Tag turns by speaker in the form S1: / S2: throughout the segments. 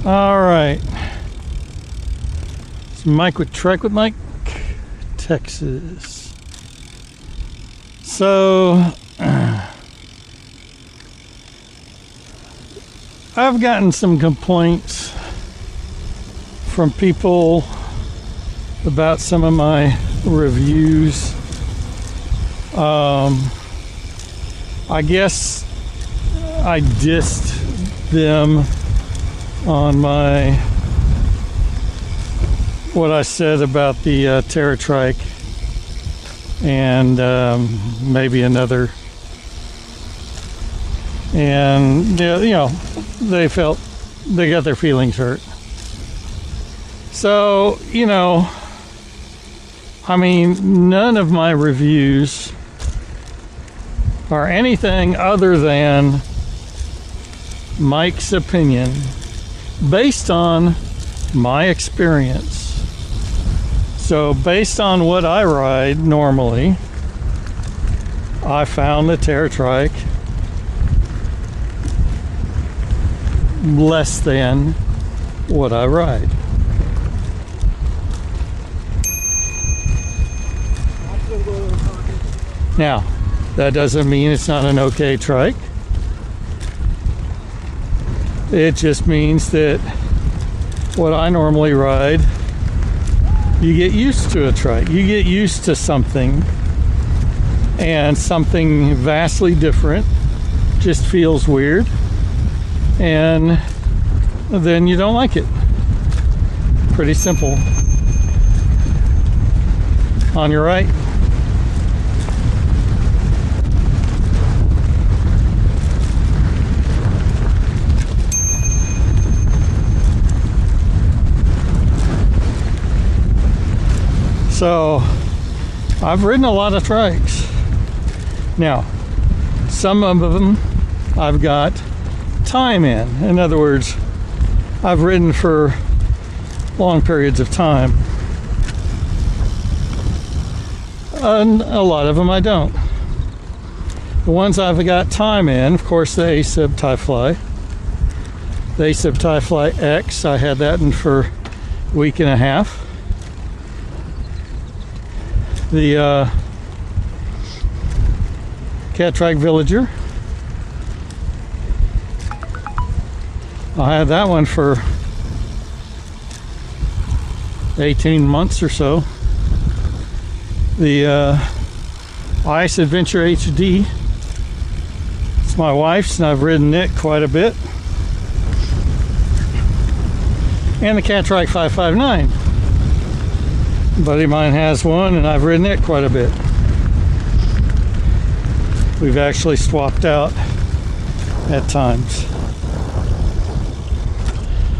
S1: All right. It's Mike with Trike with Mike, Texas. So, I've gotten some complaints from people about some of my reviews. I guess I dissed them on my what I said about the Trike and maybe another, and they felt they got their feelings hurt. So I mean, none of my reviews are anything other than Mike's opinion based on my experience. So based on what I ride normally, I found the Trike less than what I ride. Now, that doesn't mean it's not an okay trike. It just means that what I normally ride, you get used to a trike. You get used to something, and something vastly different just feels weird, and then you don't like it. Pretty simple. On your right. So I've ridden a lot of trikes. Now, some of them I've got time in. In other words, I've ridden for long periods of time. And a lot of them I don't. The ones I've got time in, of course, the ASIB Tie Fly. The ASIB Tie Fly X, I had that in for a week and a half. The Cat Trike Villager, I had that one for 18 months or so. The Ice Adventure HD, it's my wife's and I've ridden it quite a bit. And the Cat Trike 559. A buddy of mine has one and I've ridden it quite a bit. We've actually swapped out at times.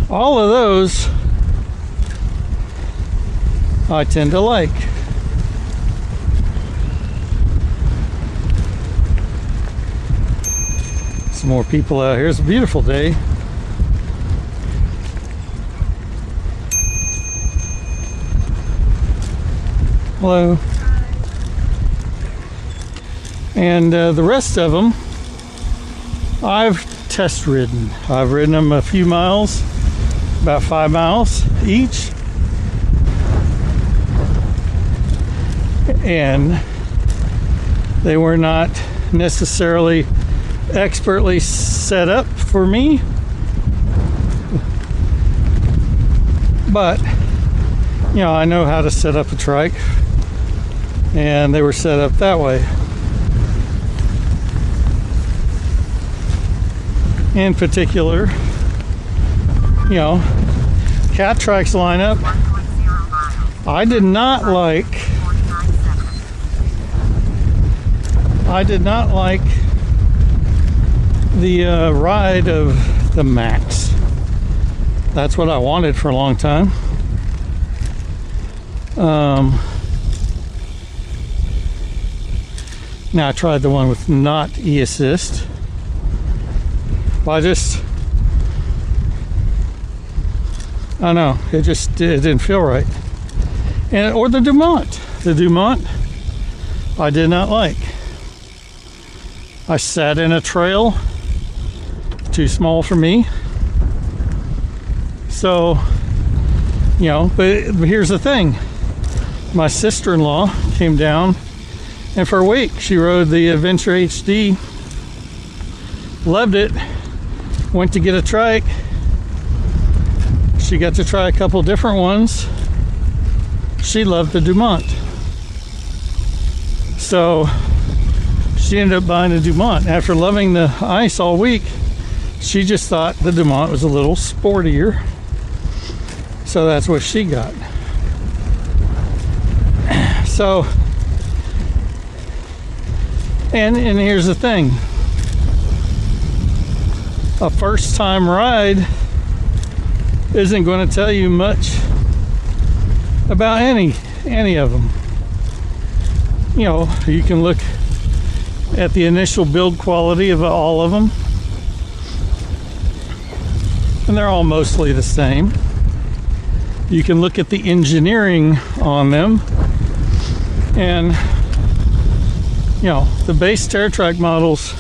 S1: All of those I tend to like. Some more people out here. It's a beautiful day. Hello. And the rest of them I've test ridden. I've ridden them a few miles, about 5 miles each, and they were not necessarily expertly set up for me, but I know how to set up a trike, and they were set up that way. In particular, Cat Trike's lineup, I did not like the ride of the Max. That's what I wanted for a long time. Now I tried the one with not e-assist. Well, I don't know, it didn't feel right. Or the Dumont. The Dumont, I did not like. I sat in a trail, too small for me. So, but here's the thing. My sister-in-law came down, and for a week she rode the Adventure HD, loved it, went to get a trike. She got to try a couple different ones. She loved the Dumont. So she ended up buying a Dumont. After loving the ice all week, she just thought the Dumont was a little sportier. So that's what she got. So, and here's the thing. A first time ride isn't going to tell you much about any of them. You can look at the initial build quality of all of them, and they're all mostly the same. You can look at the engineering on them, and the base TerraTrike models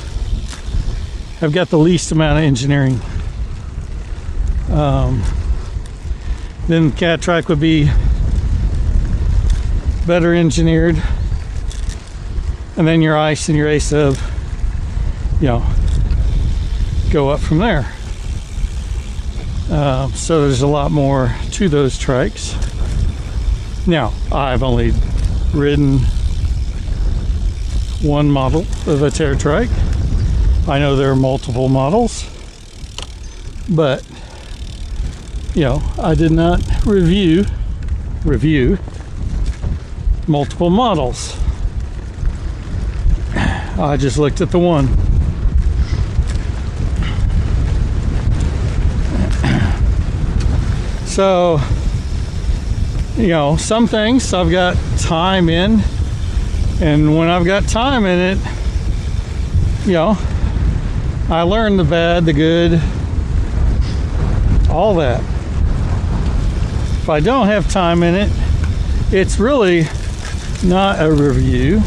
S1: have got the least amount of engineering. Then Cat Trike would be better engineered, and then your ice and your A-sub, go up from there. So there's a lot more to those trikes. Now, I've only ridden one model of a TerraTrike. I know there are multiple models, but I did not review multiple models. I just looked at the one. So, some things I've got time in, and when I've got time in it, I learn the bad, the good, all that. If I don't have time in it, it's really not a review.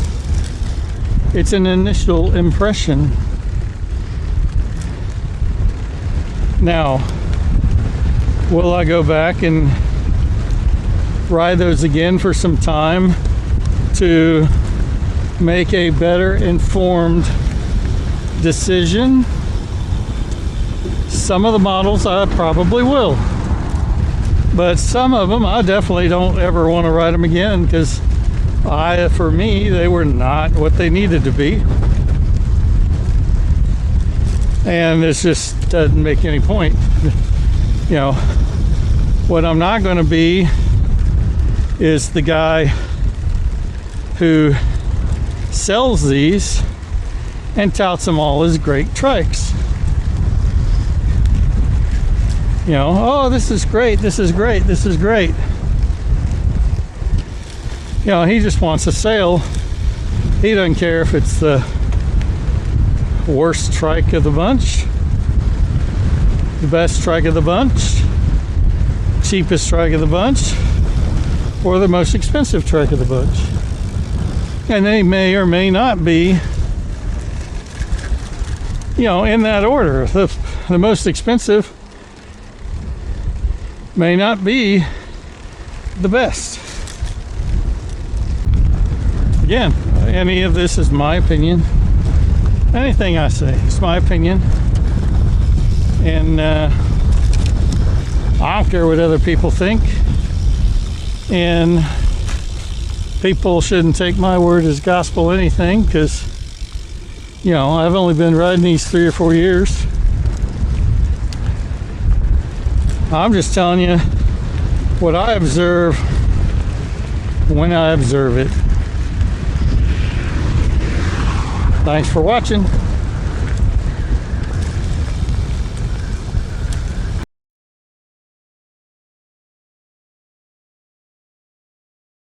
S1: It's an initial impression. Now, will I go back and ride those again for some time to make a better informed decision? Some of the models I probably will, but some of them I definitely don't ever want to ride them again, because for me, they were not what they needed to be, and it just doesn't make any point. What I'm not going to be is the guy who sells these and touts them all as great trikes. Oh, this is great, this is great, this is great. He just wants a sale. He doesn't care if it's the worst trike of the bunch, the best trike of the bunch, cheapest trike of the bunch, or the most expensive trike of the bunch. And they may or may not be, in that order. The most expensive may not be the best. Again, any of this is my opinion. Anything I say is my opinion. And I don't care what other people think. And people shouldn't take my word as gospel anything, because, I've only been riding these 3 or 4 years. I'm just telling you what I observe when I observe it. Thanks for watching.